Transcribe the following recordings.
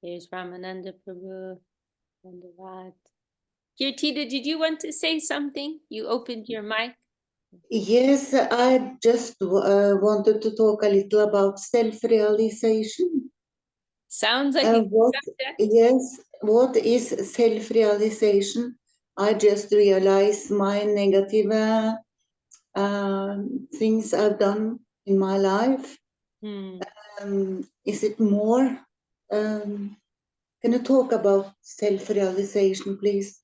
There's Ramananda Prabhu. Dandavat. Kirtida, did you want to say something? You opened your mic. Yes, I just wanted to talk a little about self-realization. Sounds like a good subject. Yes, what is self-realization? I just realize my negative things I've done in my life. Is it more? Can you talk about self-realization, please?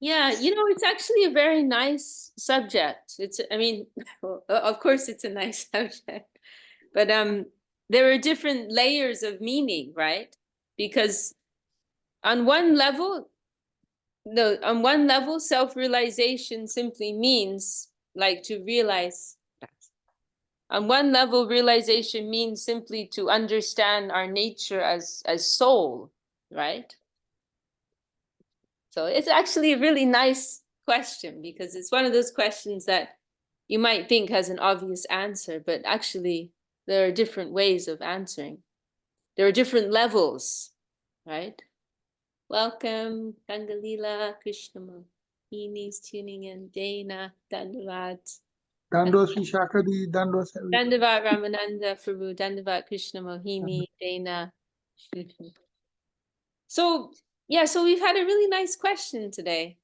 Yeah, it's actually a very nice subject. I mean, of course it's a nice subject, but there are different layers of meaning, right? Because on one level, self-realization simply means like to realize. On one level, realization means simply to understand our nature as soul, right? So it's actually a really nice question because it's one of those questions that you might think has an obvious answer, but actually there are different ways of answering. There are different levels, right? Welcome, Kangalila, Krishna Mohini's tuning in, Dana, Dandavat. Dandos Vishakha Devi Dandos. Dandavat Ramananda Prabhu, Dandavat Krishna Mohini, Dana. So we've had a really nice question today.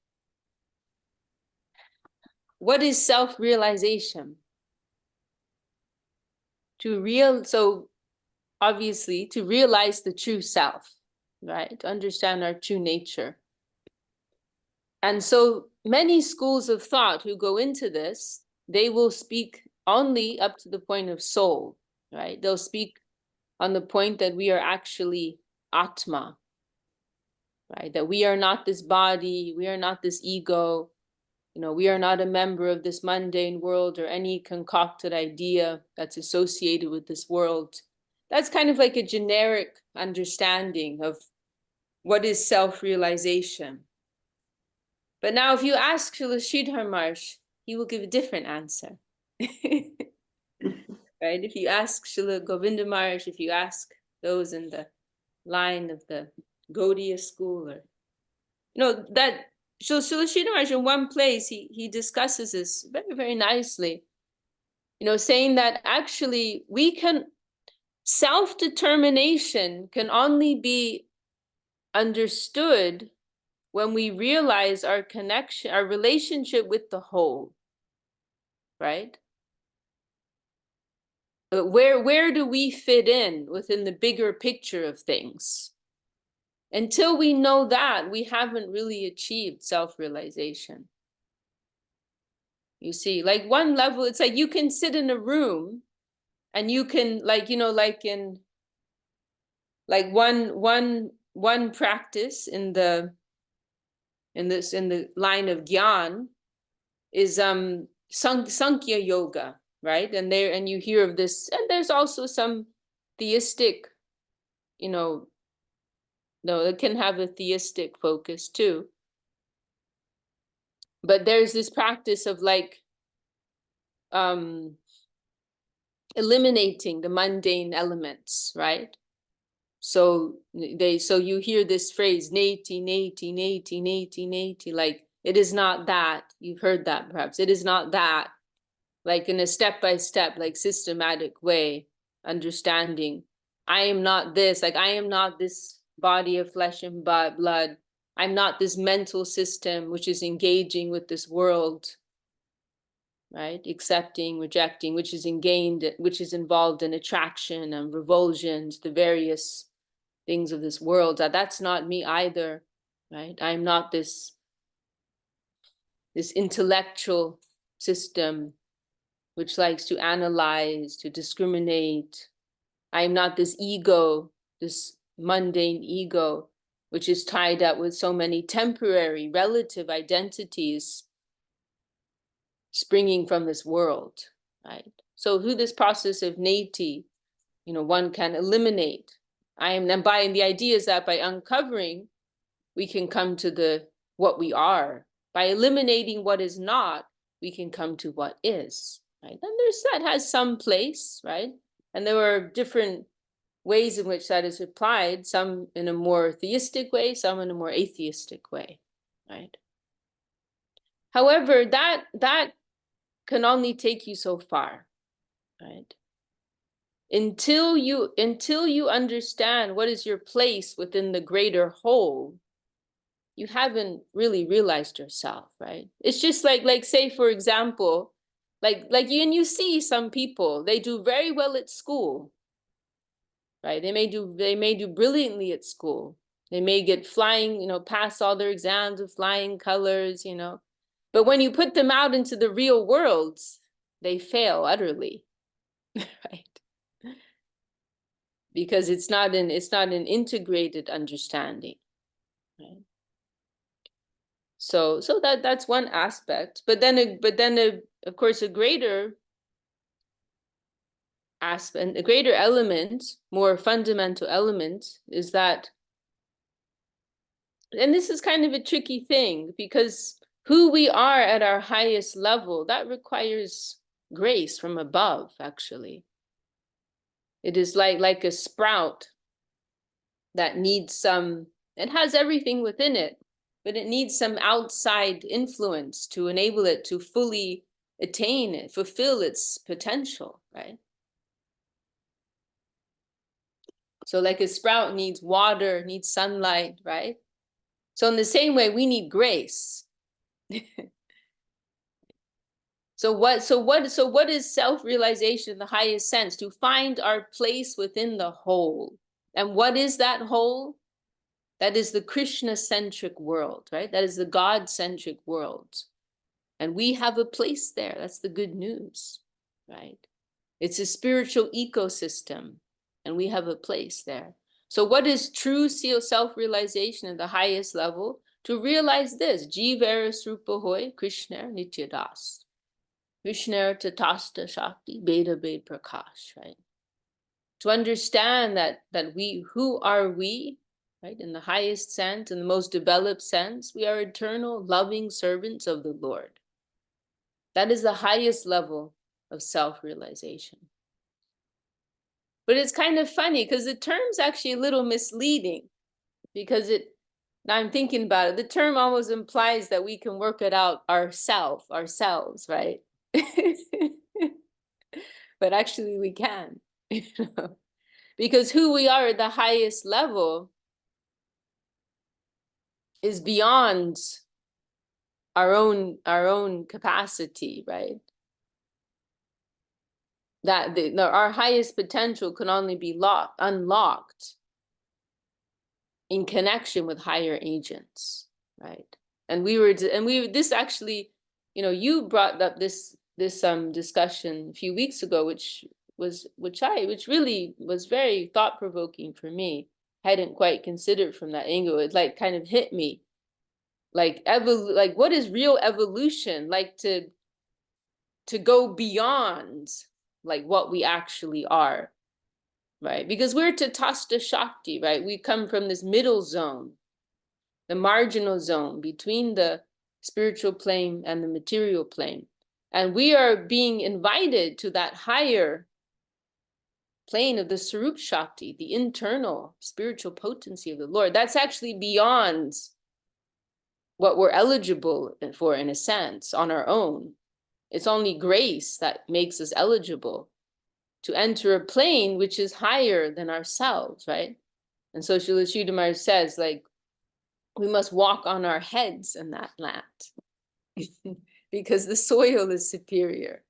What is self-realization? So obviously to realize the true self, right? To understand our true nature. And so many schools of thought who go into this, they will speak only up to the point of soul, right? They'll speak on the point that we are actually Atma, right? That we are not this body, we are not this ego, we are not a member of this mundane world or any concocted idea that's associated with this world. That's kind of like a generic understanding of what is self-realization. But now if you ask Srila Sridhar Maharaj, he will give a different answer. Right? If you ask Srila Govinda Maharaj, if you ask those in the line of the Gaudiya school, or that so Srila Maharaj in one place he discusses this very, very nicely, saying that actually self-determination can only be understood when we realize our connection, our relationship with the whole, right? But where do we fit in within the bigger picture of things? Until we know that, we haven't really achieved self-realization. You see, like one level, it's like you can sit in a room and you can like in like one practice in the line of Gyan is Sankhya yoga, right? And you hear of this, and there's also some theistic, no, it can have a theistic focus too. But there's this practice of like eliminating the mundane elements, right? So you hear this phrase, neti, neti, neti, neti, neti, like it is not that. You've heard that perhaps. It is not that. Like in a step-by-step, like systematic way, understanding. I am not this, like I am not this body of flesh and blood. I'm not this mental system which is engaging with this world, right? Accepting, rejecting, which is involved in attraction and revulsions, the various things of this world. That's not me either, right? I'm not this intellectual system which likes to analyze, to discriminate. I'm not this ego, this mundane ego, which is tied up with so many temporary relative identities springing from this world, right? So through this process of neti, one can eliminate. And the idea is that by uncovering, we can come to what we are. By eliminating what is not, we can come to what is, right? And that has some place, right? And there are different ways in which that is applied, some in a more theistic way, some in a more atheistic way, right? However, that can only take you so far, right? Until you understand what is your place within the greater whole, you haven't really realized yourself, right? It's just like say, for example, and you see some people, they do very well at school, right? They may do brilliantly at school. They may get flying, pass all their exams with flying colors, But when you put them out into the real world, they fail utterly, right? Because it's not an integrated understanding, right? So that's one aspect. But then of course a greater aspect, a greater element, more fundamental element is that, and this is kind of a tricky thing, because who we are at our highest level, that requires grace from above, actually. It is like a sprout that needs it has everything within it, but it needs some outside influence to enable it to fully attain it, fulfill its potential, right? So like a sprout needs water, needs sunlight, right? So in the same way, we need grace. So what is self-realization in the highest sense? To find our place within the whole. And what is that whole? That is the Krishna-centric world, right? That is the God-centric world. And we have a place there. That's the good news, right? It's a spiritual ecosystem, and we have a place there. So what is true self-realization at the highest level? To realize this, Jivara Srupa Hoy, Krishna Nityadas. Krishna Tatasta Shakti, Beda Bed Prakash, right? To understand that who are we, right? In the highest sense, in the most developed sense, we are eternal, loving servants of the Lord. That is the highest level of self-realization. But it's kind of funny because the term's actually a little misleading, because now I'm thinking about it, the term almost implies that we can work it out ourselves, right? But actually we can, because who we are at the highest level is beyond our own capacity, right? That our highest potential can only be unlocked in connection with higher agents, right? And this actually, you brought up this discussion a few weeks ago, which really was very thought-provoking for me. I hadn't quite considered from that angle. It like kind of hit me, like what is real evolution, like to go beyond like what we actually are, right? Because we're Tatasta Shakti, right? We come from this middle zone, the marginal zone between the spiritual plane and the material plane. And we are being invited to that higher plane of the Sarup Shakti, the internal spiritual potency of the Lord. That's actually beyond what we're eligible for, in a sense, on our own. It's only grace that makes us eligible to enter a plane which is higher than ourselves, right? And so Srila Sridhar says, like, we must walk on our heads in that land because the soil is superior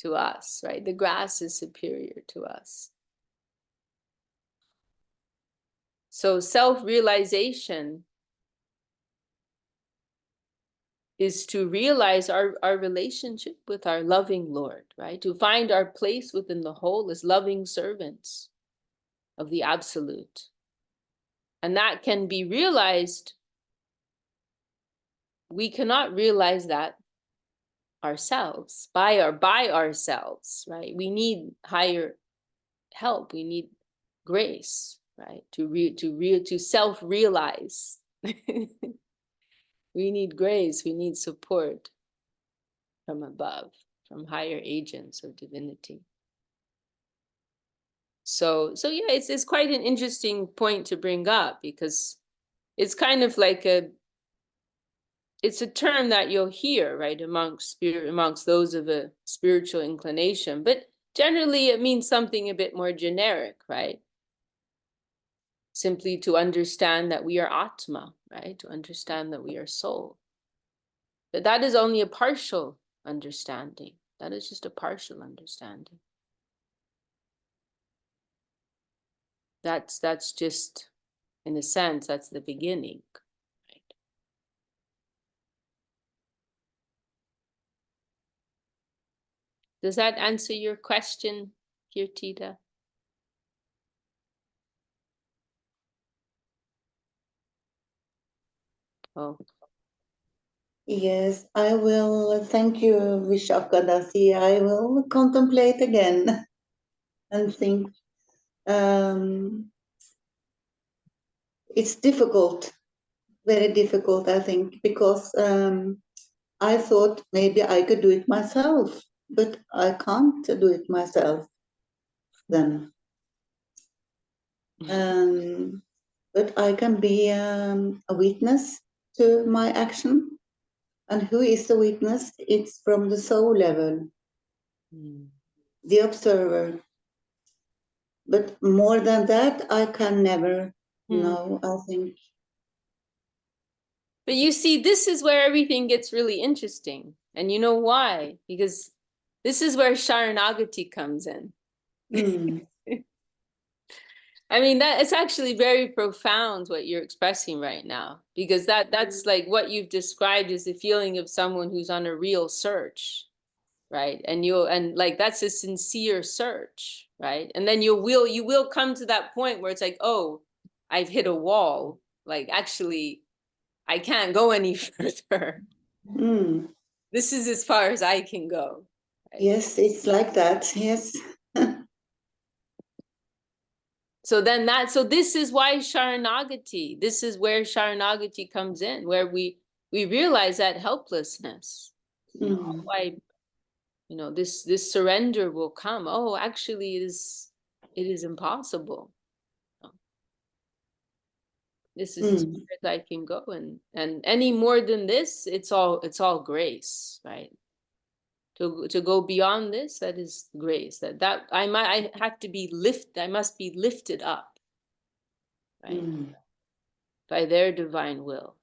to us, right? The grass is superior to us. So self-realization is to realize our relationship with our loving Lord, right? To find our place within the whole as loving servants of the Absolute. And that can be realized. We cannot realize that ourselves, by ourselves, right? We need higher help. We need grace, right? To self-realize. We need grace. We need support from above, from higher agents of divinity. So yeah, it's quite an interesting point to bring up, because it's kind of like it's a term that you'll hear, right, amongst those of a spiritual inclination, but generally it means something a bit more generic, right? Simply to understand that we are Atma, right? To understand that we are soul. But that is only a partial understanding. That is just a partial understanding. That's just, in a sense, that's the beginning, right? Does that answer your question, Kirtida? Oh, Yes, I will. Thank you, Vishakha Dasi. I will contemplate again and think. It's difficult, very difficult, I think, because I thought maybe I could do it myself, but I can't do it myself then. But I can be a witness to my action. And who is the witness? It's from the soul level, the observer. But more than that, I can never know, I think. But you see, this is where everything gets really interesting. And you know why? Because this is where Sharanagati comes in. I mean, that it's actually very profound what you're expressing right now, because that's like what you've described is the feeling of someone who's on a real search, right? And like that's a sincere search, right? And then you will come to that point where it's like, oh, I've hit a wall. Like actually, I can't go any further. This is as far as I can go. Right? Yes, it's like that. Yes. So this is why Sharanagati, this is where Sharanagati comes in, where we realize that helplessness. Why, this surrender will come. Oh, actually it is impossible. This is as far as I can go. And any more than this, it's all grace, right? To go beyond this, that is grace. That I have to be I must be lifted up, right? By their divine will,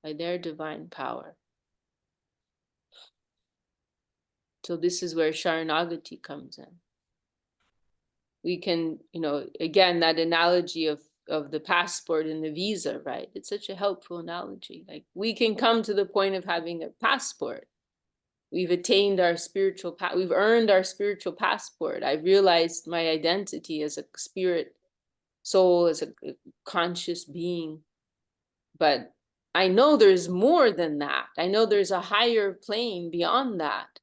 by their divine power. So this is where Sharanagati comes in. We can, again, that analogy of the passport and the visa, right? It's such a helpful analogy. Like we can come to the point of having a passport. We've attained our spiritual, we've earned our spiritual passport. I've realized my identity as a spirit soul, as a conscious being. But I know there's more than that. I know there's a higher plane beyond that.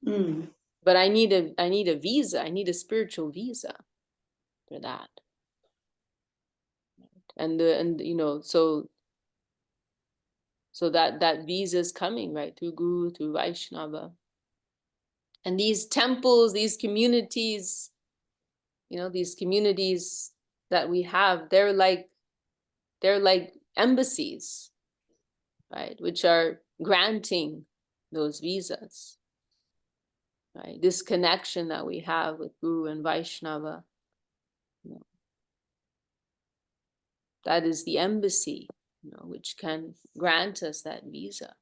But I need a visa. I need a spiritual visa for that. So that visa is coming, right, through Guru, through Vaishnava. And these temples, these communities, that we have, they're like embassies, right, which are granting those visas, right? This connection that we have with Guru and Vaishnava, that is the embassy, which can grant us that visa.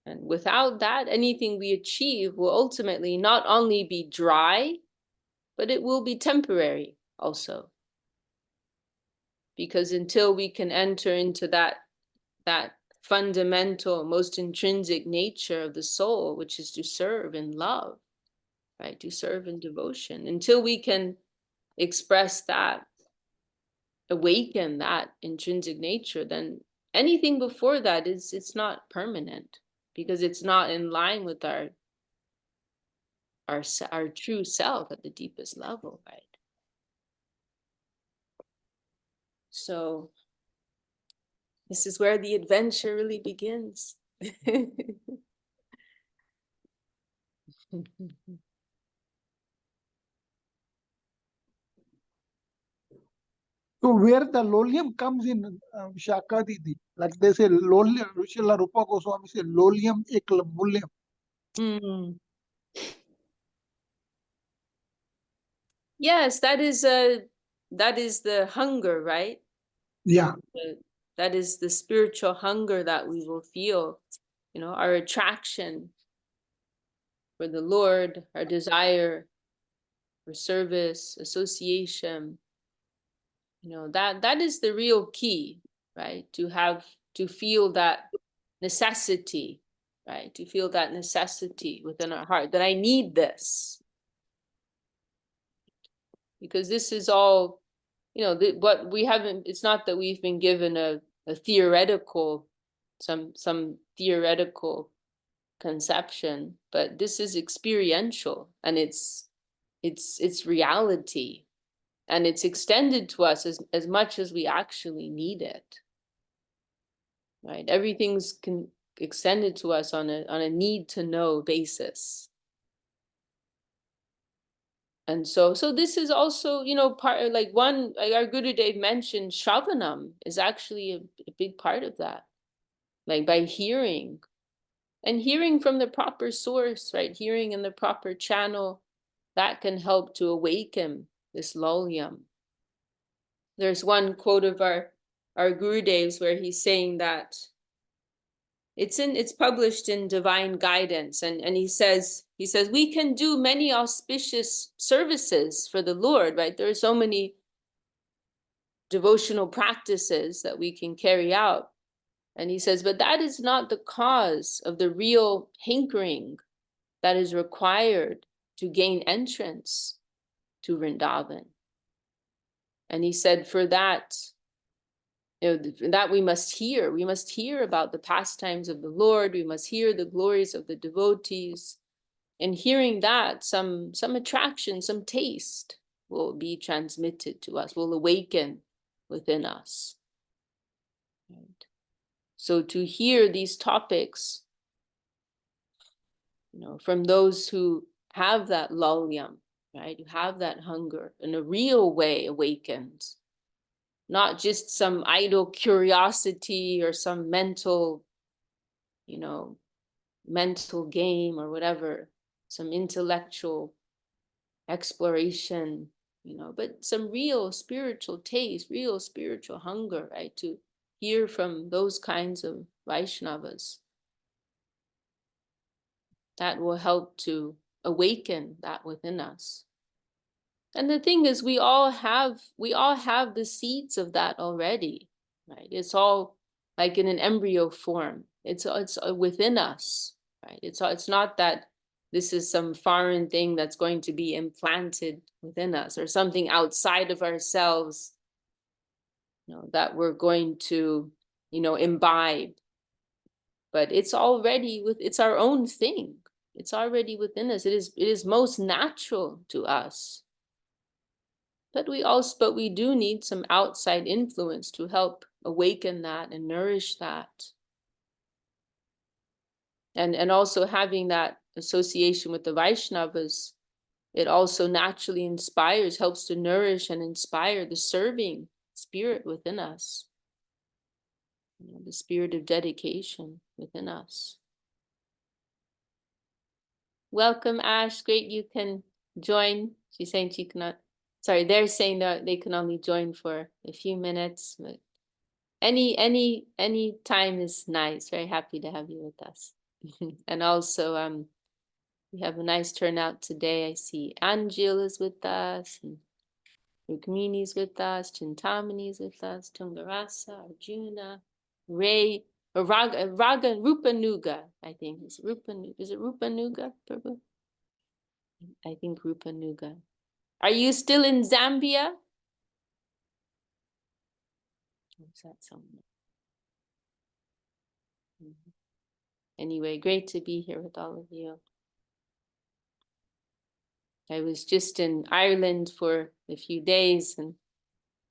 And without that, anything we achieve will ultimately not only be dry, but it will be temporary also. Because until we can enter into that fundamental, most intrinsic nature of the soul, which is to serve in love, right? To serve in devotion. Until we can express that, awaken that intrinsic nature, then anything before that it's not permanent, because it's not in line with our true self at the deepest level, right? So this is where the adventure really begins. So where the lolium comes in, Vishakha Didi, like they say, lolium, Rishila Rupa Goswami say, lolium ekla mulyam. Mm. Yes, that is the hunger, right? Yeah. That is the spiritual hunger that we will feel, our attraction for the Lord, our desire for service, association, that is the real key, right? To feel that necessity, right? To feel that necessity within our heart that I need this. Because this is all, what we haven't, it's not that we've been given a theoretical, some theoretical conception, but this is experiential, and it's reality, and it's extended to us as much as we actually need it, right? Everything's extended to us on a need to know basis. And so this is also, part, like our Gurudev mentioned, Shravanam is actually a big part of that. Like by hearing, and hearing from the proper source, right? Hearing in the proper channel, that can help to awaken this lolyam. There's one quote of our Gurudev's where he's saying that it's published in Divine Guidance, and he says we can do many auspicious services for the Lord, right? There are so many devotional practices that we can carry out, and he says, but that is not the cause of the real hankering that is required to gain entrance to Vrindavan. And he said, for that, that we must hear about the pastimes of the Lord, we must hear the glories of the devotees, and hearing that, some attraction, some taste will be transmitted to us, will awaken within us. Right? So to hear these topics, from those who have that lolyam, right, who have that hunger in a real way awakened, not just some idle curiosity or some mental game or whatever, some intellectual exploration, but some real spiritual taste, real spiritual hunger, right? To hear from those kinds of Vaishnavas. That will help to awaken that within us. And the thing is, we all have the seeds of that already, right? It's all like in an embryo form. It's within us, right? It's not that this is some foreign thing that's going to be implanted within us, or something outside of ourselves, that we're going to, imbibe. But it's already it's our own thing. It's already within us. It is most natural to us. But we do need some outside influence to help awaken that and nourish that. And also having that association with the Vaishnavas, it also naturally helps to nourish and inspire the serving spirit within us. The spirit of dedication within us. Welcome, Ash. Great you can join. She's saying she cannot. Sorry, they're saying that they can only join for a few minutes, but any time is nice. Very happy to have you with us. And also, we have a nice turnout today. I see Angel is with us, and Rukmini is with us, Chintamani is with us, Tungarasa, Arjuna, Ray, or Raga, Rupanuga, I think. Is it Rupanuga, Prabhu? I think Rupanuga. Are you still in Zambia? What's that song? Anyway, great to be here with all of you. I was just in Ireland for a few days, and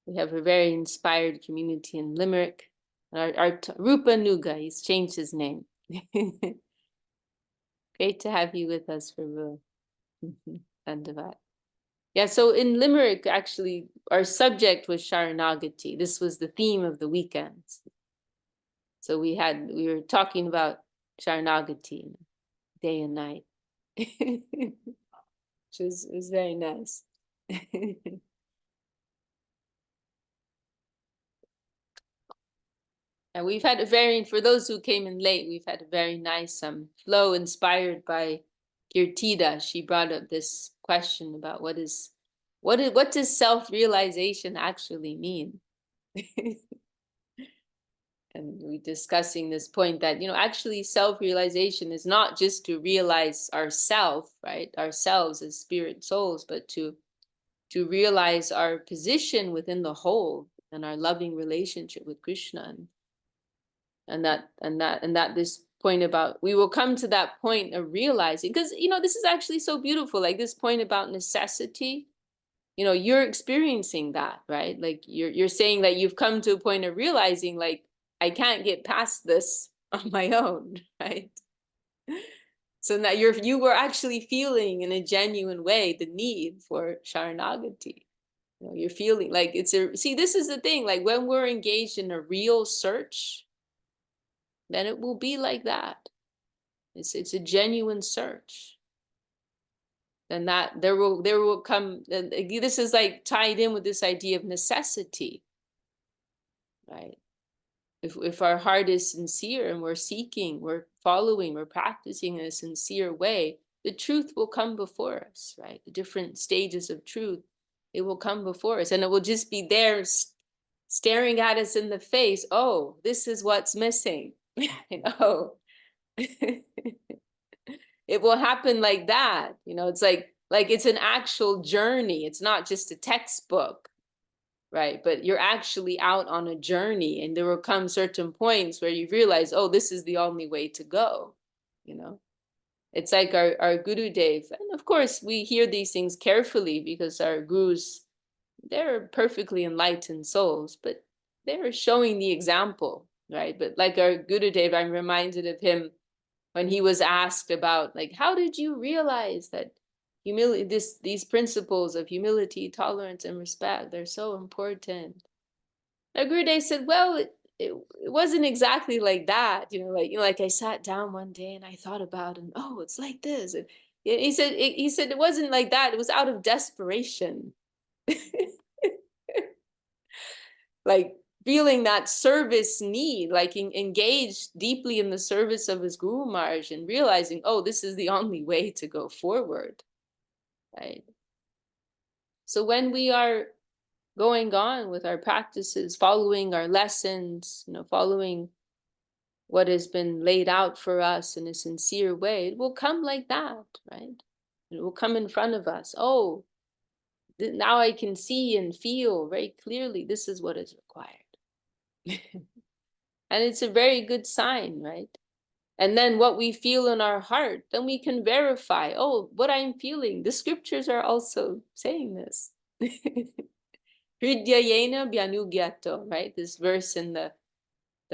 we have a very inspired community in Limerick. Our Rupanuga, he's changed his name. Great to have you with us, Prabhu. Dandavat. Yeah, so in Limerick, actually, our subject was Sharanagati. This was the theme of the weekends. So we were talking about Sharanagati day and night, which was very nice. And we've had for those who came in late, we've had a very nice flow inspired by Kirtida. She brought up this question about what does self-realization actually mean? And we discussing this point that, actually self-realization is not just to realize ourself, right? Ourselves as spirit souls, but to realize our position within the whole and our loving relationship with Krishna. And that this point about, we will come to that point of realizing, because this is actually so beautiful, like this point about necessity. You're experiencing that, right? Like you're saying that you've come to a point of realizing, like, I can't get past this on my own, right? So now you were actually feeling in a genuine way the need for Sharanagati. You're feeling like see, this is the thing, like when we're engaged in a real search, then it will be like that. It's a genuine search. Then that there will come, this is like tied in with this idea of necessity, right? If our heart is sincere and we're seeking, we're following, we're practicing in a sincere way, the truth will come before us, right? The different stages of truth, it will come before us, and it will just be there staring at us in the face. Oh, this is what's missing. It will happen like that. It's like it's an actual journey. It's not just a textbook, right? But you're actually out on a journey, and there will come certain points where you realize, oh, this is the only way to go. It's like our Guru Dev. And of course, we hear these things carefully because our gurus, they're perfectly enlightened souls, but they're showing the example, right? But like our Guru Dev, I'm reminded of him when he was asked about, like, how did you realize that humility, these principles of humility, tolerance, and respect, they're so important? Now Gurudev said, well, it wasn't exactly like that, like I sat down one day and I thought about, and oh, it's like this. And he said it wasn't like that. It was out of desperation. Like feeling that service need, like engaged deeply in the service of his Guru Maharaj and realizing, oh, this is the only way to go forward, right? So when we are going on with our practices, following our lessons, following what has been laid out for us in a sincere way, it will come like that, right? It will come in front of us. Oh, now I can see and feel very clearly this is what is required. And it's a very good sign, right? And then what we feel in our heart, then we can verify, oh, what I'm feeling, the scriptures are also saying this. Hridyayena bhyanugyato, right? This verse in the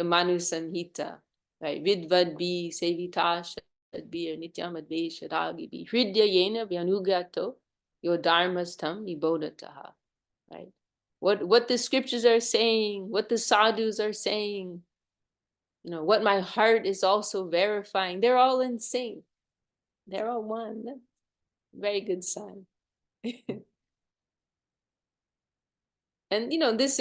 Manu Samhita, right? Vidvadbi sevita shadbir nityam advesha ragibi hridyayena bhyanugyato yo dharmastam nibodataha, right? What the scriptures are saying, what the sadhus are saying, what my heart is also verifying, they're all in sync. They're all one. That's a very good sign. And this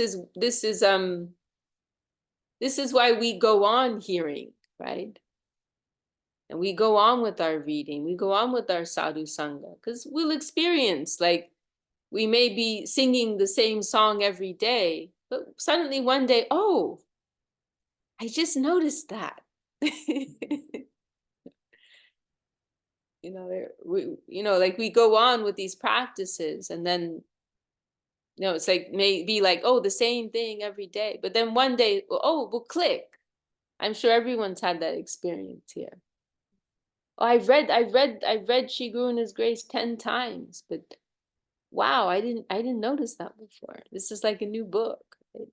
is why we go on hearing, right? And we go on with our reading, we go on with our sadhu sangha, because we'll experience, like, we may be singing the same song every day, but suddenly one day, oh, I just noticed that. Like we go on with these practices, and then it's like maybe like, oh, the same thing every day, but then one day, oh, we'll click. I'm sure everyone's had that experience here. Oh, I've read Shri Guru and His Grace 10 times, but wow, I didn't notice that before. This is like a new book. Right?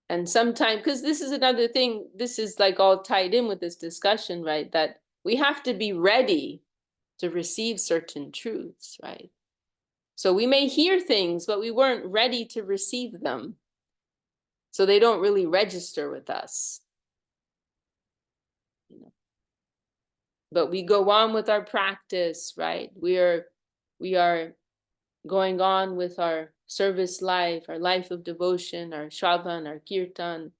And sometimes, because this is another thing, this is like all tied in with this discussion, right? That we have to be ready to receive certain truths, right? So we may hear things, but we weren't ready to receive them. So they don't really register with us. You know. But we go on with our practice, right? We are going on with our service life, our life of devotion, our shravan, our kirtan.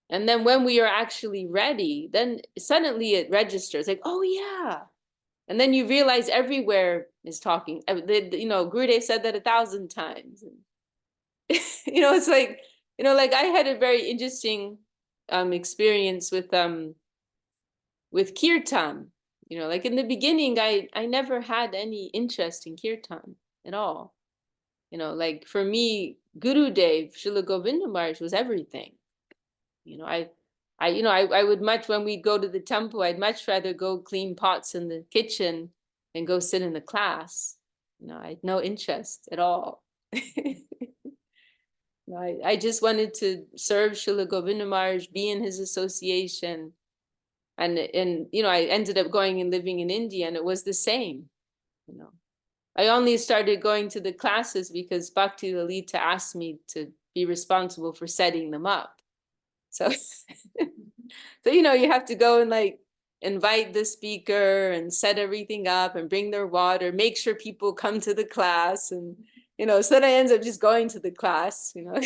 And then when we are actually ready, then suddenly it registers like, oh yeah. And then you realize everywhere is talking. You know, Gurudev said that 1,000 times. You know, it's like, you know, like I had a very interesting experience with kirtan. You know, like in the beginning, I never had any interest in kirtan at all. You know, like for me, Gurudev, Srila Govinda Maharaj was everything. You know, I would much, when we'd go to the temple, I'd much rather go clean pots in the kitchen and go sit in the class. You know, I had no interest at all. No, I just wanted to serve Srila Govinda Maharaj, be in his association. And you know, I ended up going and living in India, and it was the same. You know, I only started going to the classes because Bhakti Lalita asked me to be responsible for setting them up. So, so, you know, you have to go and like invite the speaker and set everything up and bring their water, make sure people come to the class. And, you know, so then I ended up just going to the class, you know.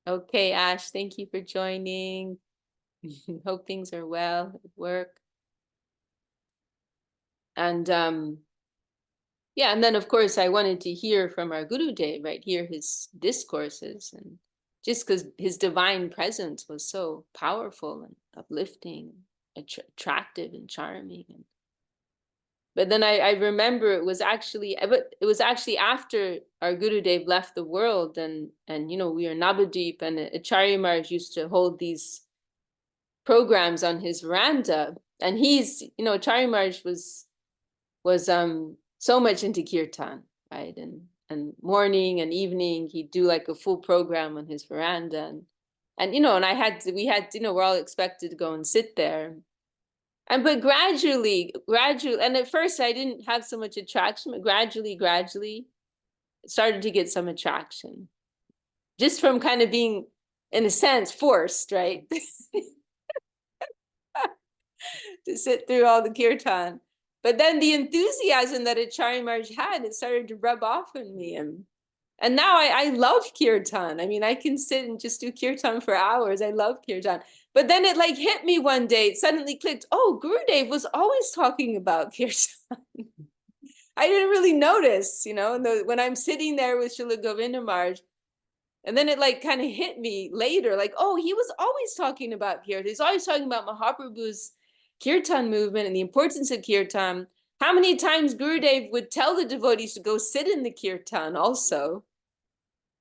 Okay, Ash, thank you for joining. Hope things are well at work. And yeah, and then of course I wanted to hear from our Gurudev, right? Hear his discourses, and just because his divine presence was so powerful and uplifting, attractive and charming. But then I remember it was actually after our Gurudev left the world, and you know, we were in Navadvip, and Acharya Maharaj used to hold these programs on his veranda, and he's, you know, Acharya Maharaj was so much into kirtan, right? And morning and evening he'd do like a full program on his veranda, and you know, and we had you know, we're all expected to go and sit there. And but gradually, and at first I didn't have so much attraction, but gradually started to get some attraction. Just from kind of being, in a sense, forced, right? To sit through all the kirtan. But then the enthusiasm that Acharya Maharaj had, it started to rub off on me. And now I love kirtan. I mean, I can sit and just do kirtan for hours. I love kirtan. But then it like hit me one day, it suddenly clicked, oh, Gurudev was always talking about kirtan. I didn't really notice, you know, when I'm sitting there with Srila Govinda Maharaj, and then it like kind of hit me later, like, oh, he was always talking about kirtan. He's always talking about Mahaprabhu's kirtan movement and the importance of kirtan. How many times Gurudev would tell the devotees to go sit in the kirtan also.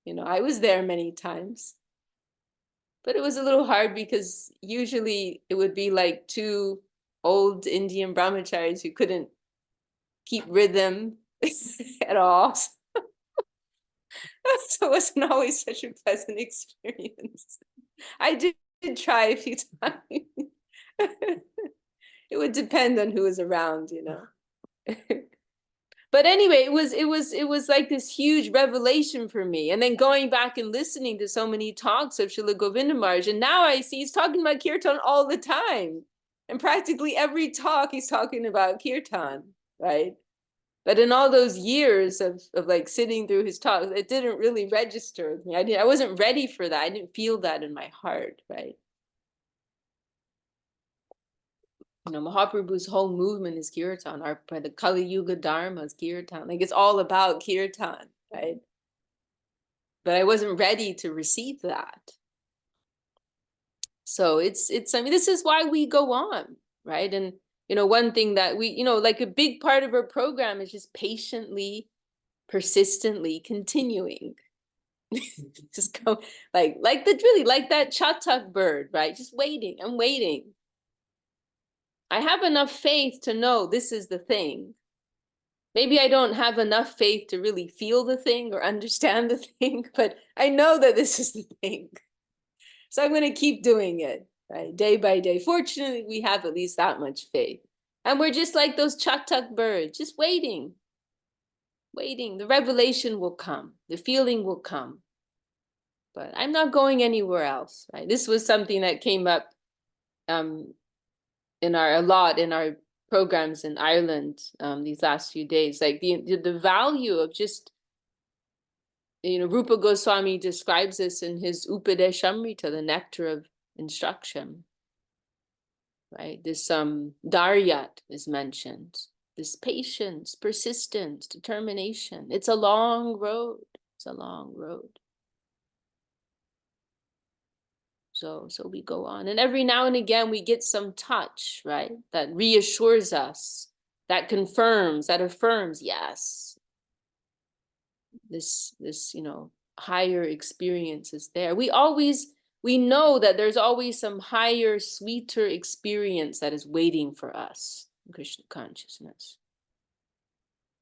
You know, I was there many times. But it was a little hard because usually it would be like two old Indian brahmacharis who couldn't keep rhythm at all. So it wasn't always such a pleasant experience. I did try a few times. It would depend on who was around, you know. But anyway, it was like this huge revelation for me. And then going back and listening to so many talks of Srila Govinda Maharaj, and now I see he's talking about kirtan all the time. And practically every talk he's talking about kirtan, right? But in all those years of like sitting through his talks, it didn't really register with me. I wasn't ready for that. I didn't feel that in my heart, right? You know, Mahaprabhu's whole movement is kirtan. The Kali Yuga Dharma is kirtan. Like it's all about kirtan, right? But I wasn't ready to receive that. So it's I mean, this is why we go on, right? And you know, one thing that we, you know, like a big part of our program is just patiently, persistently continuing. Just go like that chatak bird, right? Just waiting and waiting. I have enough faith to know this is the thing. Maybe I don't have enough faith to really feel the thing or understand the thing, but I know that this is the thing. So I'm going to keep doing it, right? Day by day. Fortunately, we have at least that much faith. And we're just like those chaktak birds, just waiting. The revelation will come. The feeling will come. But I'm not going anywhere else, right? This was something that came up a lot in our programs in Ireland these last few days. Like the value of just, Rupa Goswami describes this in his Upadeshamrita, the nectar of instruction. Right? This Daryat is mentioned. This patience, persistence, determination. It's a long road. It's a long road. So we go on. And every now and again we get some touch, right? That reassures us, that confirms, that affirms, yes. This higher experience is there. We know that there's always some higher, sweeter experience that is waiting for us in Krishna consciousness.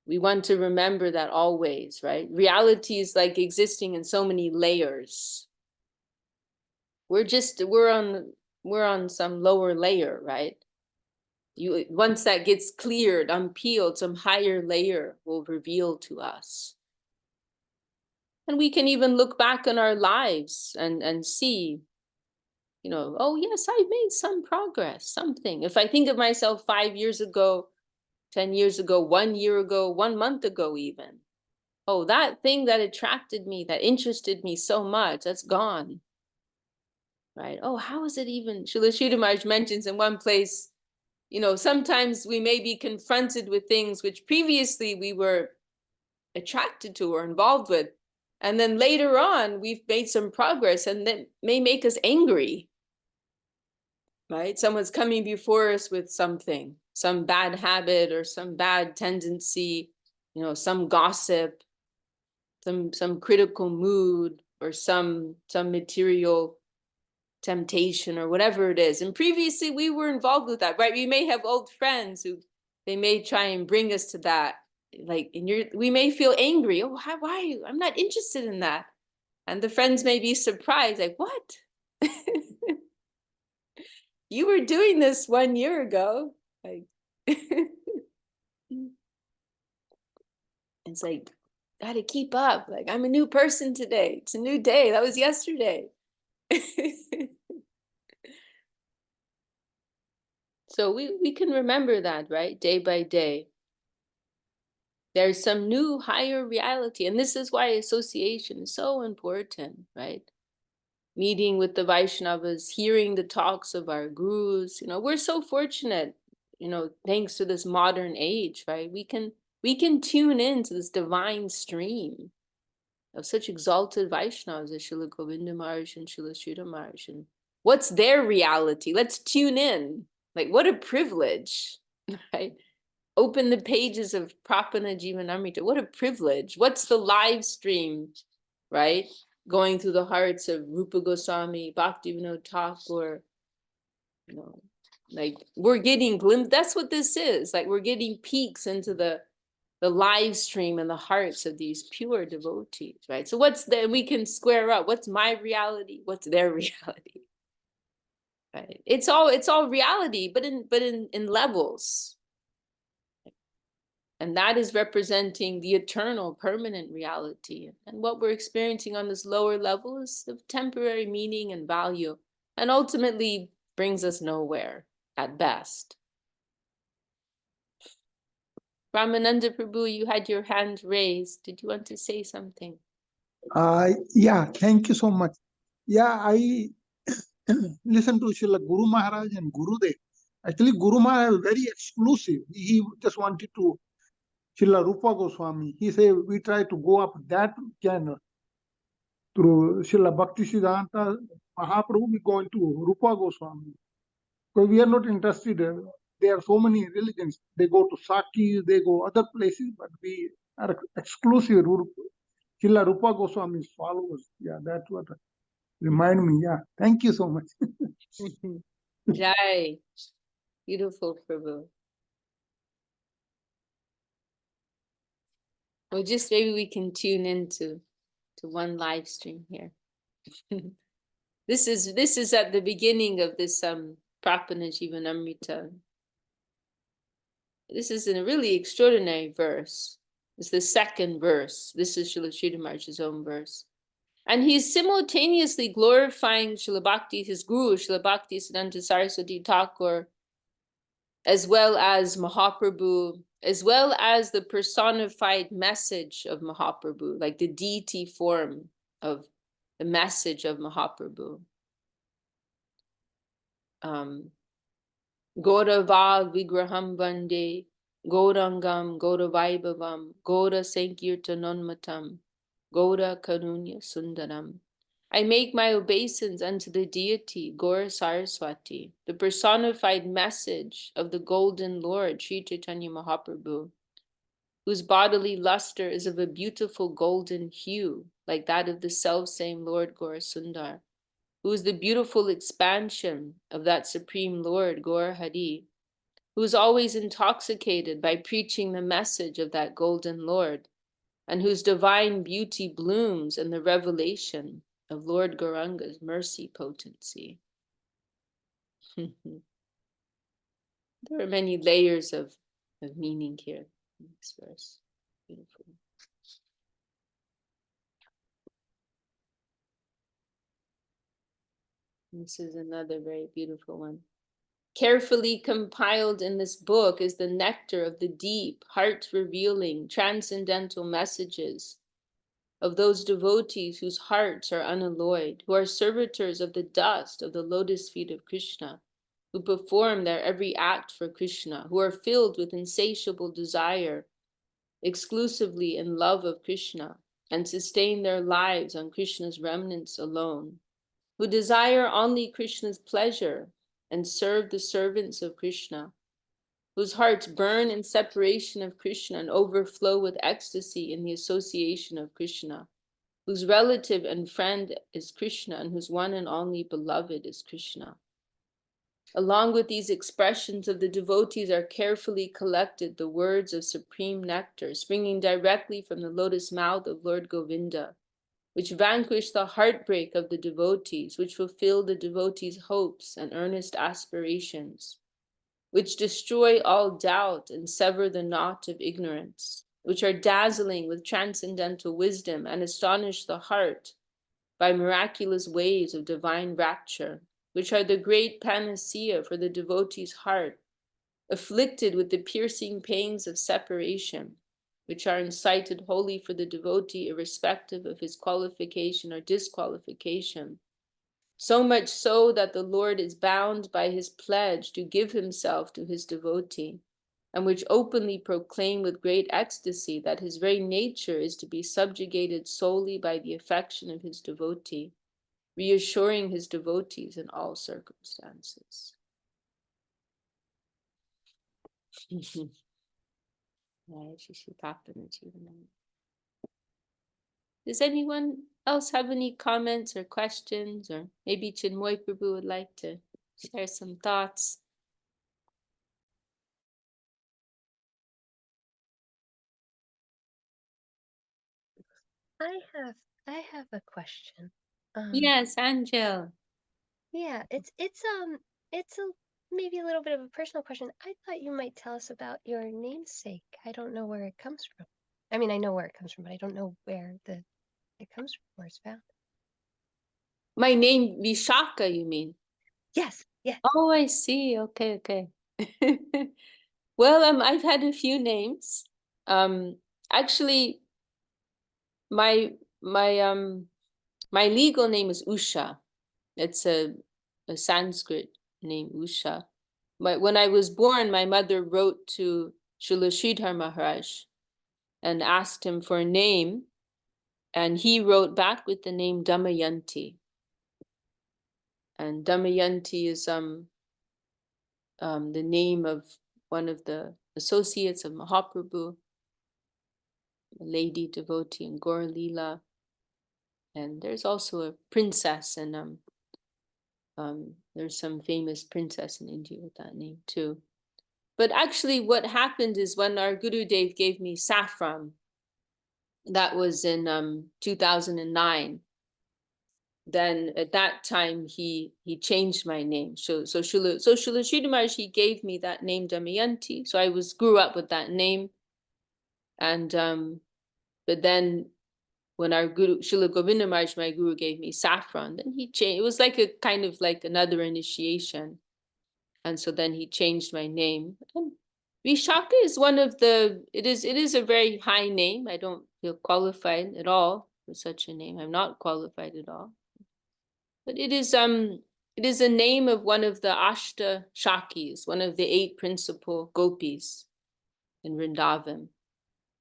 We want to remember that always, right? Reality is like existing in so many layers. We're on some lower layer, right? Once that gets cleared, unpeeled, some higher layer will reveal to us. And we can even look back on our lives and see, oh yes, I've made some progress, something. If I think of myself 5 years ago, 10 years ago, 1 year ago, 1 month ago even, oh, that thing that attracted me, that interested me so much, that's gone. Right? Oh, how is it even? Srila Sridhar Maharaj mentions in one place, sometimes we may be confronted with things which previously we were attracted to or involved with. And then later on, we've made some progress and that may make us angry, right? Someone's coming before us with something, some bad habit or some bad tendency, some gossip, some critical mood or some material temptation or whatever it is. And previously we were involved with that, right? We may have old friends who they may try and bring us to that. Like we may feel angry. Oh, why? I'm not interested in that. And the friends may be surprised, like, what? You were doing this 1 year ago. Like, it's like, gotta keep up. Like, I'm a new person today. It's a new day. That was yesterday. So we can remember that, right? Day by day. There's some new higher reality. And this is why association is so important, right? Meeting with the Vaishnavas, hearing the talks of our gurus. We're so fortunate, thanks to this modern age, right? We can tune into this divine stream of such exalted Vaishnavas as Srila Govinda Maharaj and Srila Sridhar Maharaj. And what's their reality? Let's tune in. Like, what a privilege, right? Open the pages of Prapana Jivanamrita. What a privilege. What's the live stream, right? Going through the hearts of Rupa Goswami, Bhaktivinoda Thakur, like we're getting glimpse. That's what this is. Like we're getting peeks into the live stream and the hearts of these pure devotees, right? So we can square up. What's my reality? What's their reality? Right? It's all reality, but in levels. And that is representing the eternal, permanent reality. And what we're experiencing on this lower level is of temporary meaning and value, and ultimately brings us nowhere at best. Ramananda Prabhu, you had your hand raised. Did you want to say something? Yeah, thank you so much. Yeah, I listened to Srila Guru Maharaj and Gurudev. Actually, Guru Maharaj was very exclusive. He just wanted to Srila Rupa Goswami. He said, we try to go up that channel. Through Srila Bhakti Siddhanta Mahaprabhu, we go into Rupa Goswami. Because we are not interested. There are so many religions. They go to Saki, they go other places, but we are exclusive. Srila Rupa Goswami's followers. Yeah, that's what remind me. Yeah, thank you so much. Jai. Beautiful, Prabhu. Well, just maybe we can tune into one live stream here. This is at the beginning of this Prapana Jivanamrita. This is a really extraordinary verse. It's the second verse. This is Srila Sridhar Maharaj's own verse. And he's simultaneously glorifying Srila Bhakti, his guru, Srila Bhakti Siddhanta Saraswati Thakur, as well as Mahaprabhu, as well as the personified message of Mahaprabhu, like the deity form of the message of Mahaprabhu. Gauravad Vigraham Vande, Gaurangam, Gauravaibhavam, Gaura Sankirtanonmatam, Gaura Karunya Sundaram. I make my obeisance unto the deity, Gaura Saraswati, the personified message of the golden Lord, Sri Chaitanya Mahaprabhu, whose bodily luster is of a beautiful golden hue, like that of the self-same Lord Gaura Sundar, who is the beautiful expansion of that Supreme Lord, Gaur Hari, who is always intoxicated by preaching the message of that golden Lord, and whose divine beauty blooms in the revelation of Lord Gauranga's mercy potency. There are many layers of meaning here in this verse. Beautiful. This is another very beautiful one. Carefully compiled in this book is the nectar of the deep, heart-revealing, transcendental messages of those devotees whose hearts are unalloyed, who are servitors of the dust of the lotus feet of Krishna, who perform their every act for Krishna, who are filled with insatiable desire, exclusively in love of Krishna, and sustain their lives on Krishna's remnants alone, who desire only Krishna's pleasure and serve the servants of Krishna, whose hearts burn in separation of Krishna and overflow with ecstasy in the association of Krishna, whose relative and friend is Krishna, and whose one and only beloved is Krishna. Along with these expressions of the devotees are carefully collected the words of supreme nectar, springing directly from the lotus mouth of Lord Govinda, which vanquish the heartbreak of the devotees, which fulfill the devotees' hopes and earnest aspirations, which destroy all doubt and sever the knot of ignorance, which are dazzling with transcendental wisdom and astonish the heart by miraculous waves of divine rapture, which are the great panacea for the devotee's heart, afflicted with the piercing pains of separation, which are incited wholly for the devotee irrespective of his qualification or disqualification, so much so that the Lord is bound by his pledge to give himself to his devotee, and which openly proclaim with great ecstasy that his very nature is to be subjugated solely by the affection of his devotee, reassuring his devotees in all circumstances. Does anyone else have any comments or questions, or maybe Chinmoy Prabhu would like to share some thoughts? I have a question. Yes, Angel. Yeah, it's a maybe a little bit of a personal question. I thought you might tell us about your namesake. I don't know where it comes from. I mean, I know where it comes from, but I don't know where it comes from, where it's found. My name, Vishakha, you mean? Yes, yes. Oh, I see. Okay, okay. Well, I've had a few names. Actually, my legal name is Usha. It's a Sanskrit name, Usha. But when I was born, my mother wrote to Srila Sridhar Maharaj and asked him for a name, and he wrote back with the name Damayanti. And Damayanti is the name of one of the associates of Mahaprabhu, a lady devotee in Gaur Leela. And there's also a princess, and there's some famous princess in India with that name too. But actually what happened is when our Gurudev gave me saffron, that was in 2009, then at that time he changed my name. So Srila Sridhar Maharaj, he gave me that name Damayanti. So I grew up with that name. And but then when our Guru, Srila Govinda Maharaj, my Guru, gave me saffron, then he changed. It was like a kind of like another initiation. And so then he changed my name. And Vishakha is one of the, it is a very high name. I don't feel qualified at all for such a name. I'm not qualified at all. But it is a name of one of the Ashta Shakis, one of the 8 principal gopis in Vrindavan.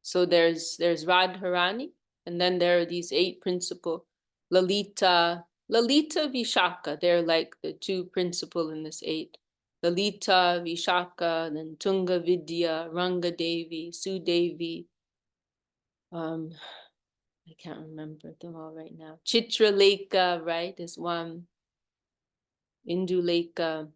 So there's Radharani, and then there are these 8 principal, Lalita, Vishakha. They're like the 2 principal in this 8. Lalita, Vishakha, then Tunga Vidya, Ranga Devi, Sudevi. I can't remember them all right now. Chitraleka, right, is one. Induleka,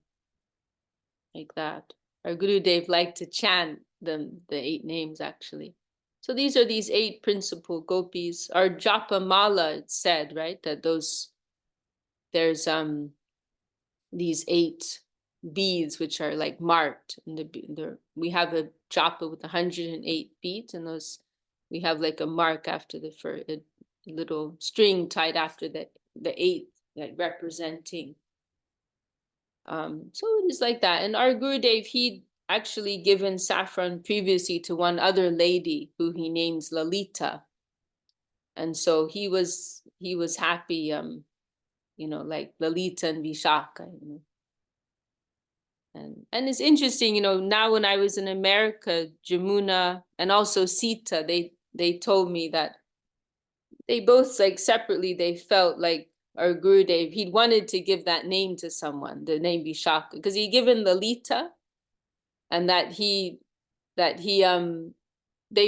like that. Our Gurudev liked to chant them, the 8 names actually. So these are these 8 principal gopis. Our japa mala, it said, right, that there's these 8 beads which are like marked. We have a japa with 108 beads, and those we have like a mark after a little string tied after the 8, like representing. So it is like that. And our Gurudev, he'd actually given saffron previously to one other lady who he names Lalita. And so he was happy, like Lalita and Vishakha, And it's interesting, now when I was in America, Jamuna and also Sita, they told me that they both, like separately, they felt like our Gurudev, he'd wanted to give that name to someone, the name Vishakha, because he'd given Lalita, and they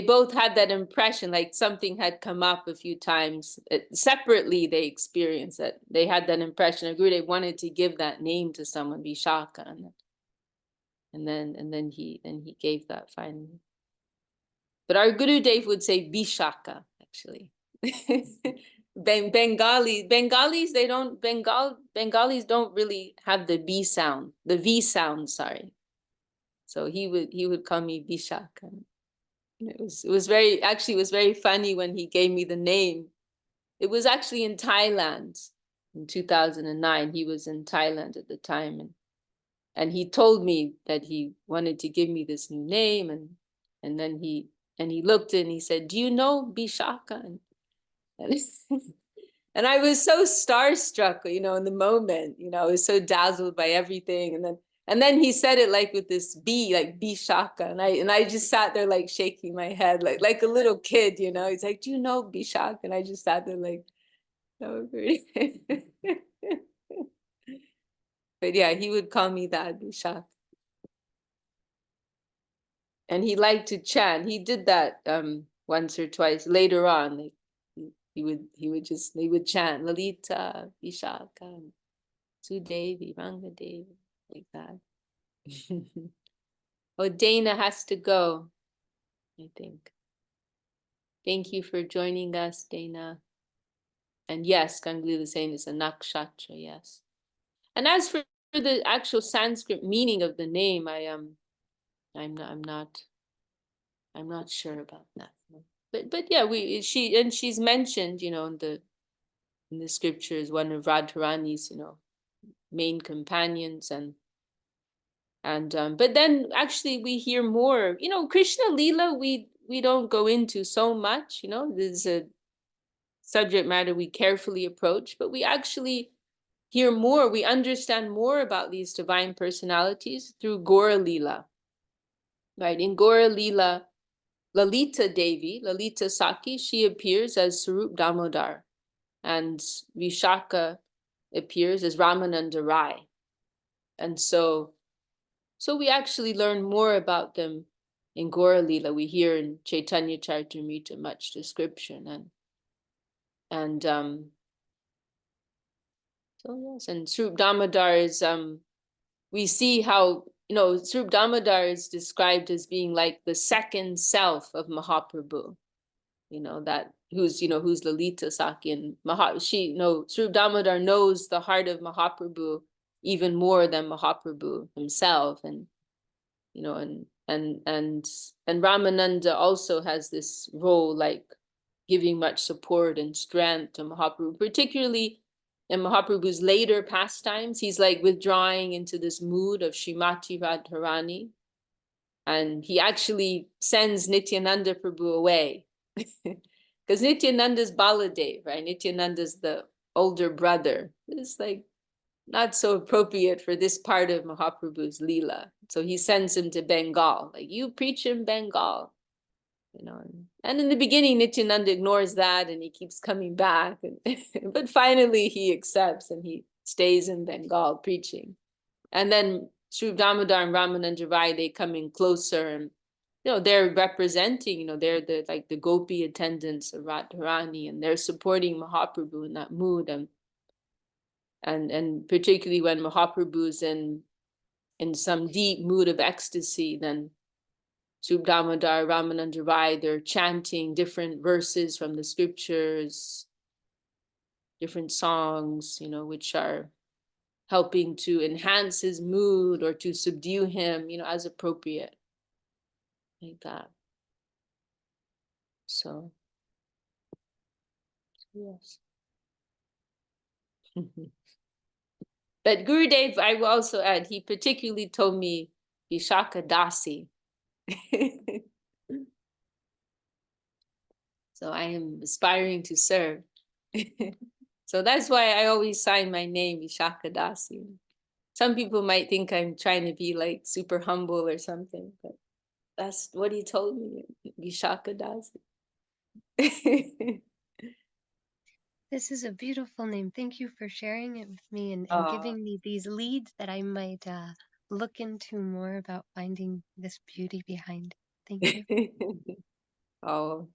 both had that impression, like something had come up a few times. Separately, they experienced that. They had that impression. Our Gurudev wanted to give that name to someone, Vishakha, and then he gave that finally. But our Gurudev would say Vishakha, actually. Bengalis, Bengalis don't really have the V sound, sorry. So he would call me Vishakha. It was very funny when he gave me the name. It was actually in Thailand in 2009. He was in Thailand at the time, and he told me that he wanted to give me this new name, and then he looked and he said, "Do you know Vishakha?" And I was so starstruck, in the moment, I was so dazzled by everything. And then he said it like with this B, like Vishakha. And I just sat there like shaking my head, like a little kid, He's like, "Do you know Vishakha?" And I just sat there like, "No." But yeah, he would call me that, Vishakha. And he liked to chant. He did that once or twice later on. Like, he would chant Lalita, Vishakha, Sudevi, Ranga Devi, like that. Oh, Dana has to go, I think. Thank you for joining us, Dana. And yes, Gangli is saying it's a nakshatra, yes. And as for the actual Sanskrit meaning of the name, I'm not sure about that. But yeah, she's mentioned, in the scriptures, one of Radharani's, main companions, but then actually we hear more, Krishna Lila, we don't go into so much, this is a subject matter we carefully approach, but we actually hear more, we understand more about these divine personalities through Gaura Lila, right? In Gaura Lila, Lalita Devi, Lalita Saki, she appears as Swarup Damodar, and Vishakha appears as Ramananda Rai. And so we actually learn more about them in Gaura Lila. We hear in Chaitanya Charitamrita much description, and so yes, and Swarup Damodar is we see how Swarup Damodar is described as being like the second self of Mahaprabhu. that who's Lalita Saki, and Sri Damodar knows the heart of Mahaprabhu even more than Mahaprabhu himself, and and Ramananda also has this role, like giving much support and strength to Mahaprabhu, particularly in Mahaprabhu's later pastimes. He's like withdrawing into this mood of Srimati Radharani, and he actually sends Nityananda Prabhu away. Because Nityananda's Baladev, right? Nityananda's the older brother. It's like not so appropriate for this part of Mahaprabhu's Leela. So he sends him to Bengal, like, you preach in Bengal. And in the beginning, Nityananda ignores that and he keeps coming back. But finally he accepts and he stays in Bengal preaching. And then Sri Damodar and Ramananda Rai, they come in closer, and they're representing, they're the gopi attendants of Radharani, and they're supporting Mahaprabhu in that mood. And particularly when Mahaprabhu's in some deep mood of ecstasy, then Sri Damodar, Ramananda Rai, they're chanting different verses from the scriptures, different songs, which are helping to enhance his mood or to subdue him, as appropriate, like that. So, yes. But Gurudev, I will also add, he particularly told me Vishakha Dasi. So I am aspiring to serve. So that's why I always sign my name Vishakha Dasi. Some people might think I'm trying to be like super humble or something, but that's what he told me, Vishakha Dasi. This is a beautiful name. Thank you for sharing it with me and giving me these leads that I might look into more about finding this beauty behind. Thank you. Oh,